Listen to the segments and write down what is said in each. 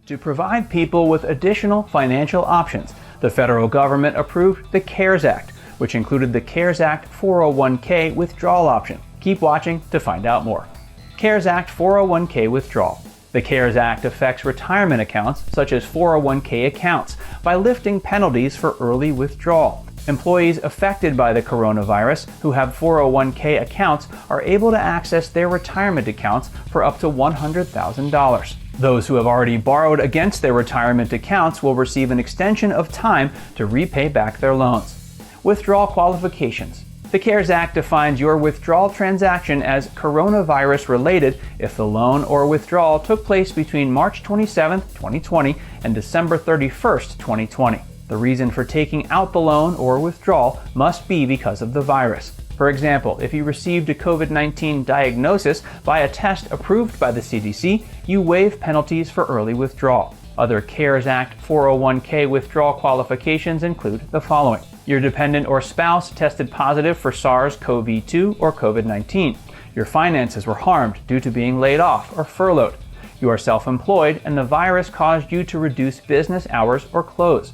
To provide people with additional financial options, the federal government approved the CARES Act, which included the CARES Act 401k Withdrawal option. Keep watching to find out more. CARES Act 401k Withdrawal. The CARES Act affects retirement accounts, such as 401k accounts, by lifting penalties for early withdrawal. Employees affected by the coronavirus who have 401k accounts are able to access their retirement accounts for up to $100,000. Those who have already borrowed against their retirement accounts will receive an extension of time to repay back their loans. Withdrawal Qualifications. The CARES Act defines your withdrawal transaction as coronavirus related if the loan or withdrawal took place between March 27, 2020 and December 31, 2020. The reason for taking out the loan or withdrawal must be because of the virus. For example, if you received a COVID-19 diagnosis by a test approved by the CDC, you waive penalties for early withdrawal. Other CARES Act 401k withdrawal qualifications include the following. Your dependent or spouse tested positive for SARS-CoV-2 or COVID-19. Your finances were harmed due to being laid off or furloughed. You are self-employed and the virus caused you to reduce business hours or close.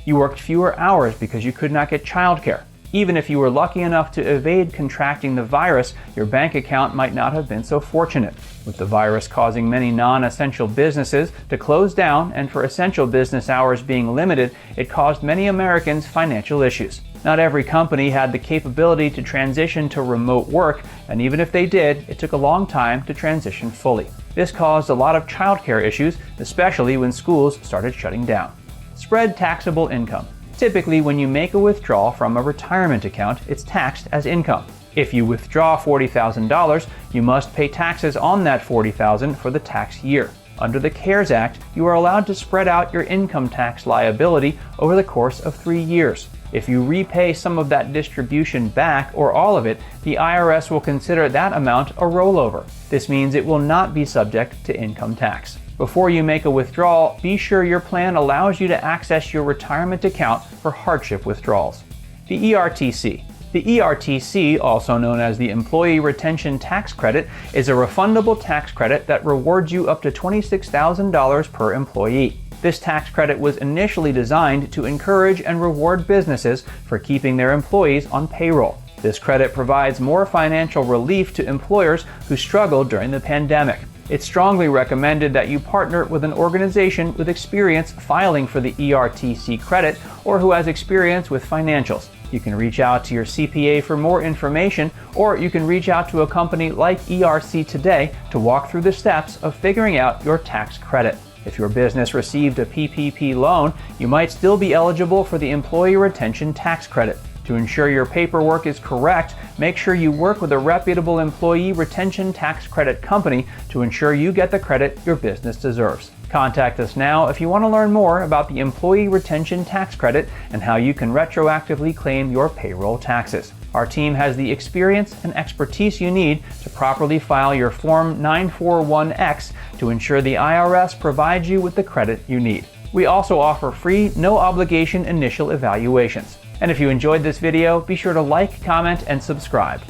You worked fewer hours because you could not get childcare. Even if you were lucky enough to evade contracting the virus, your bank account might not have been so fortunate. With the virus causing many non-essential businesses to close down and for essential business hours being limited, it caused many Americans financial issues. Not every company had the capability to transition to remote work, and even if they did, it took a long time to transition fully. This caused a lot of childcare issues, especially when schools started shutting down. Spread taxable income. Typically, when you make a withdrawal from a retirement account, it's taxed as income. If you withdraw $40,000, you must pay taxes on that $40,000 for the tax year. Under the CARES Act, you are allowed to spread out your income tax liability over the course of 3 years. If you repay some of that distribution back or all of it, the IRS will consider that amount a rollover. This means it will not be subject to income tax. Before you make a withdrawal, be sure your plan allows you to access your retirement account for hardship withdrawals. The ERTC. The ERTC, also known as the Employee Retention Tax Credit, is a refundable tax credit that rewards you up to $26,000 per employee. This tax credit was initially designed to encourage and reward businesses for keeping their employees on payroll. This credit provides more financial relief to employers who struggled during the pandemic. It's strongly recommended that you partner with an organization with experience filing for the ERTC credit or who has experience with financials. You can reach out to your CPA for more information, or you can reach out to a company like ERC Today to walk through the steps of figuring out your tax credit. If your business received a PPP loan, you might still be eligible for the Employee Retention Tax Credit. To ensure your paperwork is correct, make sure you work with a reputable employee retention tax credit company to ensure you get the credit your business deserves. Contact us now if you want to learn more about the Employee Retention Tax Credit and how you can retroactively claim your payroll taxes. Our team has the experience and expertise you need to properly file your Form 941X to ensure the IRS provides you with the credit you need. We also offer free, no-obligation initial evaluations. And if you enjoyed this video, be sure to like, comment, and subscribe.